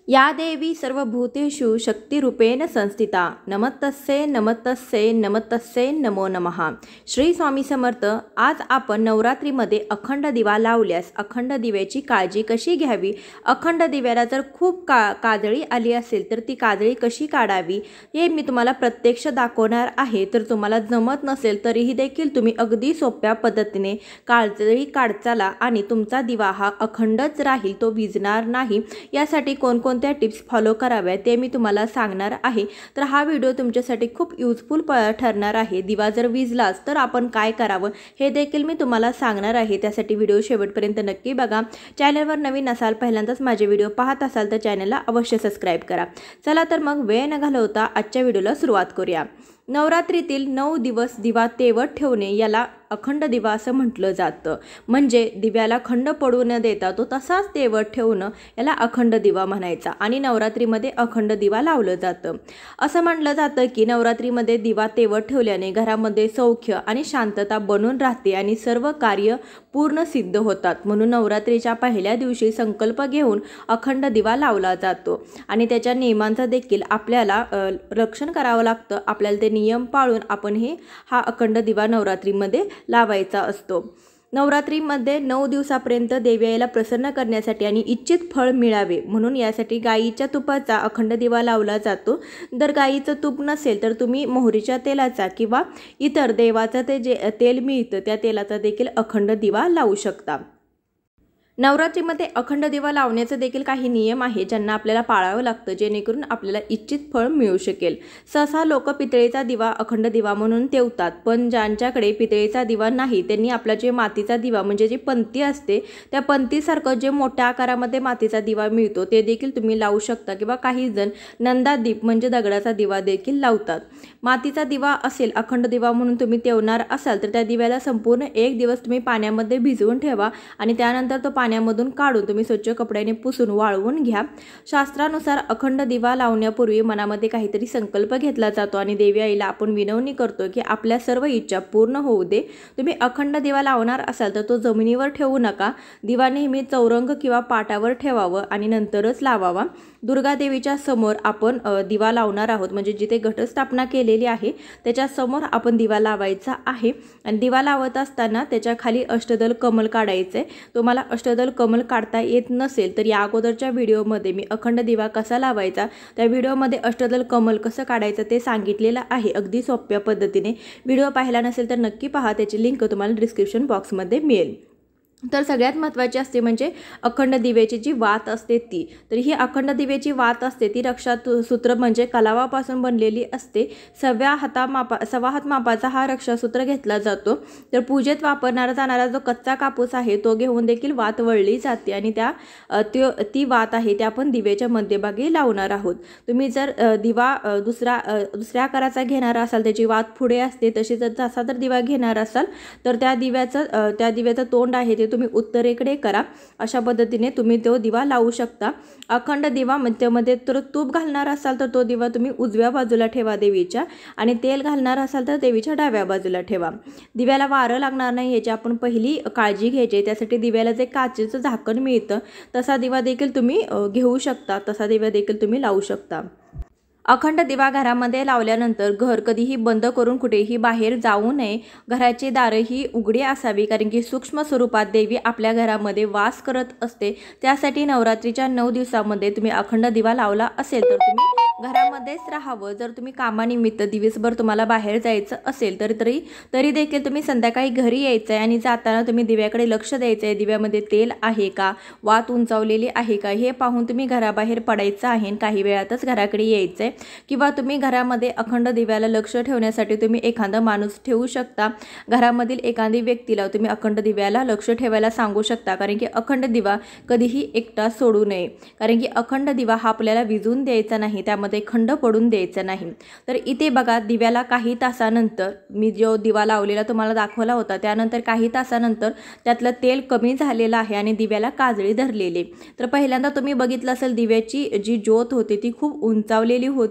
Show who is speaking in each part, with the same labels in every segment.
Speaker 1: या देवी सर्वभूतेषु शक्तिरूपेण संस्थिता नमस्तस्ये नमस्तस्ये नमस्तस्ये नमो नमः। श्री स्वामी समर्थ। आज आपण नवरात्रीमध्ये अखंड दिवा लावल्यास अखंड दिव्याची काळजी कशी घ्यावी, अखंड दिव्याला जर खूप काजळी आली असेल तर ती काजळी कशी काढावी हे मी तुम्हाला प्रत्यक्ष दाखवणार आहे। तर तुम्हाला जमत नसेल तरीही देखील तुम्ही अगदी सोप्या पद्धतीने काजळी काढचाला आणि तुमचा दिवा हा अखंडच राहील, तो विझणार नाही। यासाठी कोणकोणत्या टिप्स फॉलो कराव्या ते मी तुम्हाला सांगणार आहे। तर हा व्हिडिओ तुमच्यासाठी खूप युजफुल ठरणार आहे। दिवा जर विझलाच तर आपण काय करावं हे देखील मी तुम्हाला सांगणार आहे। त्यासाठी व्हिडिओ शेवटपर्यंत नक्की बघा। चॅनलवर नवीन असाल, पहिल्यांदाच माझे व्हिडिओ पाहत असाल तर चॅनलला अवश्य सबस्क्राइब करा। चला तर मग वेळ न घालवता आजच्या व्हिडिओला सुरुवात करूया। नवरात्रीतील 9 दिवस दिवा तेवत ठेवणे याला अखंड दिवा असं म्हटलं जातं। म्हणजे दिव्याला खंड पडू न देता तो तसाच तेवत ठेवणं याला अखंड दिवा म्हणायचा आणि नवरात्रीमध्ये अखंड दिवा लावलं जातं। असं म्हटलं जातं की नवरात्रीमध्ये दिवा तेवत ठेवल्याने घरामध्ये सौख्य आणि शांतता बनून राहते आणि सर्व कार्य पूर्ण सिद्ध होतात। म्हणून नवरात्रीच्या पहिल्या दिवशी संकल्प घेऊन अखंड दिवा लावला जातो आणि त्याच्या नियमांचा देखील आपल्याला रक्षण करावं लागतं। आपल्याला ते नियम पाळून आपण हा अखंड दिवा नवरात्रीमध्ये लावायचा असतो। नवरात्रीमध्ये 9 दिवसापर्यंत देवीला प्रसन्न करण्यासाठी आणि इच्छित फळ मिळावे म्हणून यासाठी गायीच्या तुपाचा अखंड दिवा लावला जातो। जर गायीचं तूप नसेल तर तुम्ही मोहरीच्या तेलाचा किंवा इतर देवाचं ते जे तेल मिळतं त्या तेलाचा देखील अखंड दिवा लावू शकता। नवरात्रीमध्ये अखंड दिवा लावण्याचे देखील काही नियम आहे ज्यांना आपल्याला पाळावं लागतं, जेणेकरून आपल्याला इच्छित फळ मिळू शकेल। सहसा लोक पितळेचा दिवा अखंड दिवा म्हणून ठेवतात, पण ज्यांच्याकडे पितळेचा दिवा नाही त्यांनी आपला जे मातीचा दिवा म्हणजे जी पंती असते त्या पंतीसारखं जे मोठ्या आकारामध्ये मातीचा दिवा मिळतो ते देखील तुम्ही लावू शकता किंवा काही जण नंदादीप म्हणजे दगडाचा दिवा देखील लावतात। मातीचा दिवा असेल अखंड दिवा म्हणून तुम्ही ठेवणार असाल तर त्या दिव्याला संपूर्ण 1 दिवस तुम्ही पाण्यामध्ये भिजवून ठेवा आणि त्यानंतर तो पाण्यामधून काढून तुम्ही स्वच्छ कपड्याने पुसून वाळवून घ्या। शास्त्रानुसार अखंड दिवा लावण्यापूर्वी मनामध्ये काहीतरी संकल्प घेतला जातो आणि देवी आईला आपण विनवणी करतो की आपल्या सर्व इच्छा पूर्ण होऊ दे। तुम्ही अखंड दिवा लावणार असाल तर तो जमिनीवर ठेवू नका, दिवा नेहमी चौरंग किंवा पाटावर ठेवावं आणि नंतरच लावावा। दुर्गा देवीच्या समोर आपण दिवा लावणार आहोत, म्हणजे जिथे घटस्थापना केलेली आहे त्याच्या समोर आपण दिवा लावायचा आहे आणि दिवा लावत असताना त्याच्या खाली अष्टदल कमल काढायचे। तुम्हाला अष्टदल कमल काढता येत नसेल तर या अगोदरच्या व्हिडिओमध्ये मी अखंड दिवा कसा लावायचा त्या व्हिडिओमध्ये अष्टदल कमल कसं काढायचं ते सांगितलेलं आहे अगदी सोप्या पद्धतीने। व्हिडिओ पाहिला नसेल तर नक्की पहा, त्याची लिंक तुम्हाला डिस्क्रिप्शन बॉक्समध्ये मिळेल। तर सगळ्यात महत्त्वाची असते म्हणजे अखंड दिव्याची जी वात असते ती, तर ही अखंड दिव्याची वात असते ती रक्षासूत्र म्हणजे कलावापासून बनलेली असते। सव्वा हात मापाचा हा रक्षासूत्र घेतला जातो। तर पूजेत वापरणारा जाणारा जो कच्चा कापूस आहे तो घेऊन देखील वात वळली जाते आणि ती वात आहे त्या आपण दिव्याच्या मध्यभागी लावणार आहोत। तुम्ही जर दिवा दुसऱ्या आकाराचा घेणार असाल त्याची वात पुढे असते, तशी जर तसा जर दिवा घेणार असाल तर त्या दिव्याचं तोंड आहे तुम्ही उत्तरेकडे करा। अशा पद्धतीने तुम्ही तो दिवा लावू शकता। अखंड दिवा मध्ये तर तूप घालणार असाल तर तो दिवा तुम्ही उजव्या बाजूला ठेवा देवीच्या आणि तेल घालणार असाल तर देवीच्या डाव्या बाजूला ठेवा। दिव्याला वारं लागणार नाही याची आपण पहिली काळजी घ्यायची। त्यासाठी दिव्याला जे काचेचं झाकण मिळतं तसा दिवा देखील तुम्ही घेऊ शकता, तसा दिवा देखील तुम्ही लावू शकता। अखंड दिवा घरामध्ये लावल्यानंतर घर कधीही बंद करून कुठेही बाहेर जाऊ नये। घराची दारं ही उघडी असावी, कारण की सूक्ष्म स्वरूपात देवी आपल्या घरामध्ये वास करत असते। त्यासाठी नवरात्रीच्या 9 दिवसामध्ये तुम्ही अखंड दिवा लावला असेल तर तुम्ही घरामध्येच राहावं। जर तुम्ही कामानिमित्त दिवसभर तुम्हाला बाहेर जायचं असेल तरी देखील तुम्ही संध्याकाळी घरी यायचं आहे आणि जाताना तुम्ही दिव्याकडे लक्ष द्यायचं आहे। दिव्यामध्ये तेल आहे का, वात उंचावलेली आहे का हे पाहून तुम्ही घराबाहेर पडायचं आहे। काही वेळातच घराकडे यायचं आहे किंवा तुम्ही घरामध्ये अखंड दिव्याला लक्ष ठेवण्यासाठी तुम्ही एखादा माणूस ठेवू शकता। घरामधील एखादी व्यक्तीला तुम्ही अखंड दिव्याला लक्ष ठेवायला सांगू शकता, कारण की अखंड दिवा कधीही एकटा सोडू नये, कारण की अखंड दिवा हा आपल्याला विझून द्यायचा नाही, त्यामध्ये खंड पडून द्यायचा नाही। तर इथे बघा दिव्याला काही तासानंतर मी जो दिवा लावलेला तुम्हाला दाखवला होता त्यानंतर काही तासानंतर त्यातलं तेल कमी झालेलं आहे आणि दिव्याला काजळी धरलेली। तर पहिल्यांदा तुम्ही बघितलं असेल दिव्याची जी ज्योत होती ती खूप उंचावलेली होती,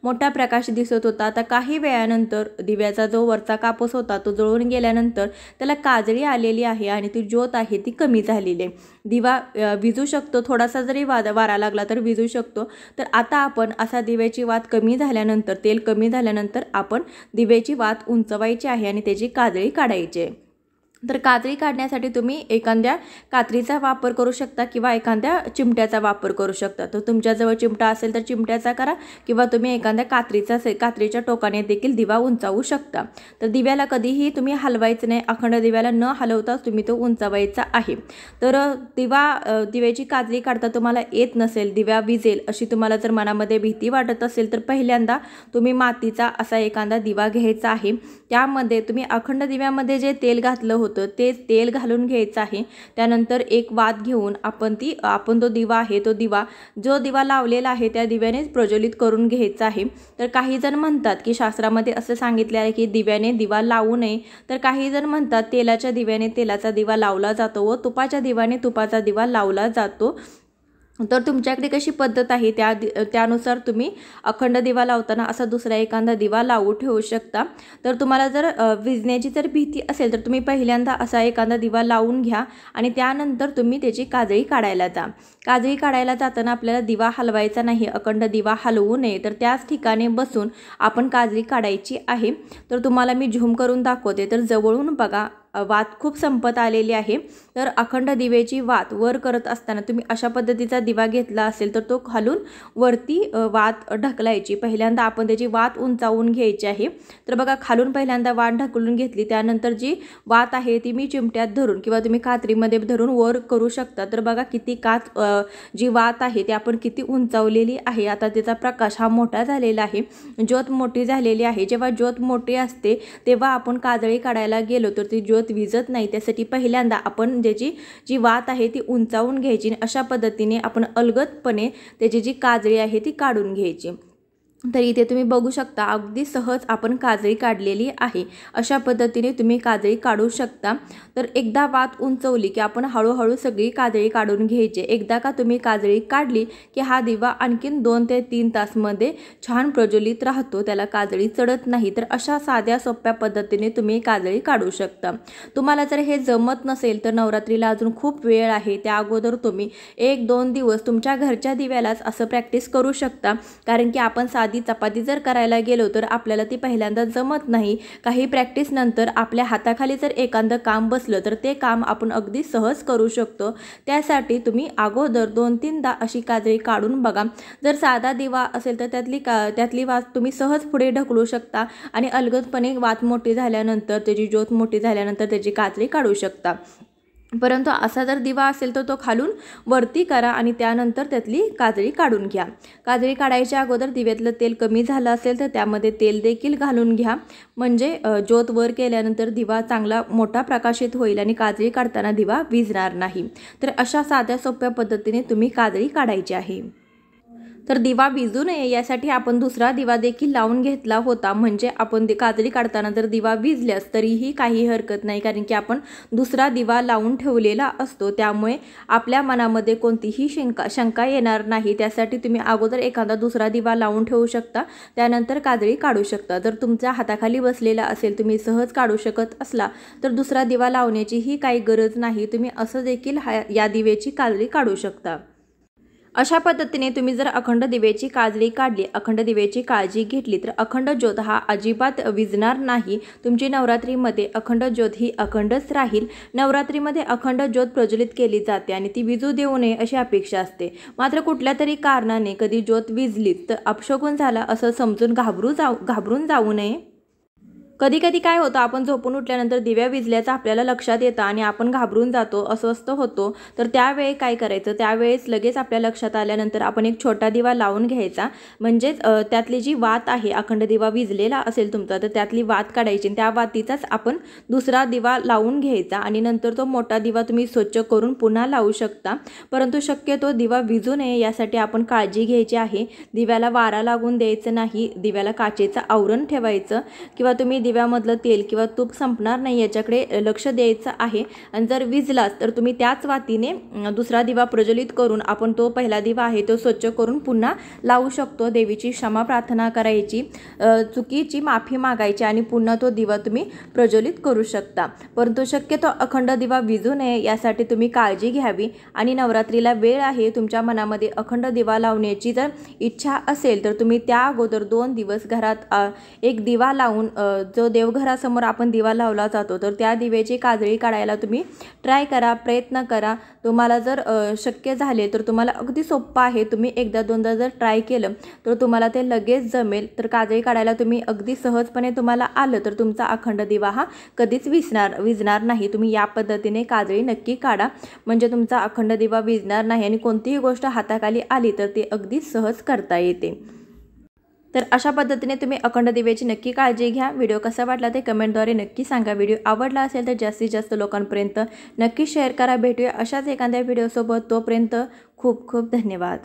Speaker 1: मोठा प्रकाश दिसत होता। आता काही वेळानंतर दिव्याचा जो वरचा कापूस होता तो जळून गेल्यानंतर त्याला काजळी आलेली आहे आणि ती ज्योत आहे ती कमी झालेली आहे। दिवा विझू शकतो, थोडासा जरी वारा लागला तर विझू शकतो। तर आता आपण असा दिव्याची वात कमी झाल्यानंतर, तेल कमी झाल्यानंतर आपण दिव्याची वात उंचवायची आहे आणि त्याची काजळी काढायची आहे। तर काजळी काढण्यासाठी तुम्ही एखाद्या कात्रीचा वापर करू शकता किंवा एखाद्या चिमट्याचा वापर करू शकता। तर तुमच्याजवळ चिमटा असेल तर चिमट्याचा करा किंवा तुम्ही एखाद्या कात्रीच्या टोकाने देखील दिवा उंचावू शकता। तर दिव्याला कधीही तुम्ही हलवायचं नाही, अखंड दिव्याला न हलवताच तुम्ही तो उंचावायचा आहे। तर दिव्याची काजळी काढता तुम्हाला येत नसेल, दिव्या विझेल अशी तुम्हाला जर मनामध्ये भीती वाटत असेल तर पहिल्यांदा तुम्ही मातीचा असा एखादा दिवा घ्यायचा आहे। त्यामध्ये तुम्ही अखंड दिव्यामध्ये जे तेल घातलं होतं ते तेल घालून घ्यायचं आहे। त्यानंतर एक वात घेऊन आपण तो दिवा आहे, तो जो दिवा लावलेला आहे त्या दिव्याने प्रज्वलित करून घ्यायचा आहे। तर काही जण म्हणतात की शास्त्रामध्ये असं सांगितले आहे की दिव्याने दिवा लावू नये, तर काही जण म्हणतात तेलाच्या दिव्याने तेलाचा दिवा लावला जातो व तुपाच्या दिव्याने तुपाचा दिवा लावला जातो। तर तुमच्याकडे कशी पद्धत आहे त्यानुसार तुम्ही अखंड दिवा लावताना असा दुसरा एखादा दिवा लावू ठेवू शकता। तर तुम्हाला जर विझण्याची जर भीती असेल तर तुम्ही पहिल्यांदा असा एखादा दिवा लावून घ्या आणि त्यानंतर तुम्ही त्याची काजळी काढायला जा। काजळी काढायला जाताना आपल्याला दिवा हलवायचा नाही, अखंड दिवा हलवू नये, तर त्याच ठिकाणी बसून आपण काजळी काढायची आहे। तर तुम्हाला मी झूम करून दाखवते, तर जवळून बघा वात खूप संपत आलेली आहे। तर अखंड दिव्याची वात वर करत असताना तुम्ही अशा पद्धतीचा दिवा घेतला असेल तर तो खालून वरती वात ढकलायची। पहिल्यांदा आपण त्याची वात उंचावून घ्यायची आहे। तर बघा खालून पहिल्यांदा वात ढकलून घेतली, त्यानंतर जी वात आहे ती मी चिमट्यात धरून किंवा तुम्ही कात्रीमध्ये धरून वर करू शकता। तर बघा किती जी वात आहे ती आपण किती उंचावलेली आहे। आता त्याचा प्रकाश हा मोठा झालेला आहे, ज्योत मोठी झालेली आहे। जेव्हा ज्योत मोठी असते तेव्हा आपण काजळी काढायला गेलो तर ती ज्योत विझत नाही, त्यासाठी पहिल्यांदा आपण त्याची जी वात आहे ती उंचावून घ्यायची आणि अशा पद्धतीने आपण अलगदपणे त्याची जी काजळी आहे ती काढून घ्यायची। तर इथे तुम्ही बघू शकता अगदी सहज आपण काजळी काढलेली आहे। अशा पद्धतीने तुम्ही काजळी काढू शकता। तर एकदा वात उंचवली की आपण हळूहळू सगळी काजळी काढून घ्यायची। एकदा का तुम्ही काजळी काढली की हा दिवा आणखीन 2 ते 3 तासमध्ये छान प्रज्वलित राहतो, त्याला काजळी चढत नाही। तर अशा साध्या सोप्या पद्धतीने तुम्ही काजळी काढू शकता। तुम्हाला जर हे जमत नसेल तर नवरात्रीला अजून खूप वेळ आहे, त्या अगोदर तुम्ही 1-2 दिवस तुमच्या घरच्या दिव्यालाच असं प्रॅक्टिस करू शकता। कारण की आपण साधी चपाती जर करायला गेलो तर आपल्याला ती पहिल्यांदा जमत नाही। काही प्रॅक्टिस नंतर आपल्या हाताखाली जर एखादं काम बसलं तर ते काम आपण अगदी सहज करू शकतो। त्यासाठी तुम्ही अगोदर 2-3दा अशी काजळी काढून बघा। जर साधा दिवा असेल तर त्यातली वात तुम्ही सहज पुढे ढकलू शकता आणि अलगदपणे वात मोठी झाल्यानंतर त्याची ज्योत मोठी झाल्यानंतर त्याची काजळी काढू शकता। परंतु असा जर दिवा असेल तर तो खालून वरती करा आणि त्यानंतर त्यातली काजळी काढून घ्या। काजळी काढायच्या अगोदर दिव्यातलं तेल कमी झालं असेल तर त्यामध्ये तेल देखील घालून घ्या, म्हणजे ज्योत वर केल्यानंतर दिवा चांगला मोठा प्रकाशित होईल आणि काजळी काढताना दिवा विझणार नाही। तर अशा साध्या सोप्या पद्धतीने तुम्ही काजळी काढायची आहे। तर दिवा विझू नये यासाठी आपण दुसरा दिवा देखील लावून घेतला होता, म्हणजे आपण काजळी काढताना जर दिवा विझल्यास तरीही काही हरकत नाही, कारण की आपण दुसरा दिवा लावून ठेवलेला असतो, त्यामुळे आपल्या मनामध्ये कोणतीही शंका येणार नाही। त्यासाठी तुम्ही अगोदर एखादा दुसरा दिवा लावून ठेवू शकता, त्यानंतर काजळी काढू शकता। जर तुमच्या हाताखाली बसलेला असेल, तुम्ही सहज काढू शकत असला तर दुसरा दिवा लावण्याचीही काही गरज नाही, तुम्ही असं देखील या दिव्याची काजळी काढू शकता। अशा पद्धतीने तुम्ही जर अखंड दिव्याची काजळी काढली, अखंड दिव्याची काळजी घेतली तर अखंड ज्योत हा अजिबात विझणार नाही। तुमची नवरात्रीमध्ये अखंड ज्योत ही अखंडच राहील। नवरात्रीमध्ये अखंड ज्योत प्रज्वलित केली जाते आणि ती विझू देऊ नये अशी अपेक्षा असते। मात्र कुठल्या तरी कारणाने कधी ज्योत विझली तर अपशकुन झाला असं समजून घाबरून जाऊ नये। कधी कधी काय होतं, आपण झोपून उठल्यानंतर दिव्या विझल्याचं आपल्याला लक्षात येतं आणि आपण घाबरून जातो, अस्वस्थ होतो। तर त्यावेळी काय करायचं, त्यावेळेस लगेच आपल्या लक्षात आल्यानंतर आपण एक छोटा दिवा लावून घ्यायचा, म्हणजेच त्यातली जी वात आहे, अखंड दिवा विझलेला असेल तुमचा तर त्यातली वात काढायची, त्या वातीचाच आपण दुसरा दिवा लावून घ्यायचा आणि नंतर तो मोठा दिवा तुम्ही स्वच्छ करून पुन्हा लावू शकता। परंतु शक्यतो दिवा विझू नये यासाठी आपण काळजी घ्यायची आहे। दिव्याला वारा लागून द्यायचं नाही, दिव्याला काचेचं आवरण ठेवायचं किंवा तुम्ही दिव्यामधलं तेल किंवा तूप संपणार नाही याच्याकडे लक्ष द्यायचं आहे। आणि जर विझलाच तर तुम्ही त्याच वातीने दुसरा दिवा प्रज्वलित करून आपण तो पहिला दिवा आहे तो स्वच्छ करून पुन्हा लावू शकतो। देवीची क्षमा प्रार्थना करायची, चुकीची माफी मागायची आणि पुन्हा तो दिवा तुम्ही प्रज्वलित करू शकता। परंतु शक्यतो अखंड दिवा विझू नये यासाठी तुम्ही काळजी घ्यावी। आणि नवरात्रीला वेळ आहे, तुमच्या मनामध्ये अखंड दिवा लावण्याची जर इच्छा असेल तर तुम्ही त्या अगोदर 2 दिवस घरात एक दिवा लावून, जो देवघरासमोर आपण दिवा लावला जातो तर त्या दिव्याची काजळी काढायला तुम्ही ट्राय करा, प्रयत्न करा। तुम्हाला जर शक्य झाले तर तुम्हाला अगदी सोपं आहे, तुम्ही एकदा दोनदा जर ट्राय केलं तर तुम्हाला ते लगेच जमेल। तर काजळी काढायला तुम्ही अगदी सहजपणे तुम्हाला आलं तर तुमचा अखंड दिवा हा कधीच विझणार नाही। तुम्ही या पद्धतीने काजळी नक्की काढा, म्हणजे तुमचा अखंड दिवा विझणार नाही आणि कोणतीही गोष्ट हाताखाली आली तर ती अगदी सहज करता येते। तर अशा पद्धतीने तुम्ही अखंड दिव्याची नक्की काळजी घ्या। व्हिडिओ कसा वाटला ते कमेंटद्वारे नक्की सांगा। व्हिडिओ आवडला असेल तर जास्तीत जास्त लोकांपर्यंत नक्की शेअर करा। भेटूया अशाच एखाद्या व्हिडिओसोबत, तोपर्यंत खूप खूप धन्यवाद।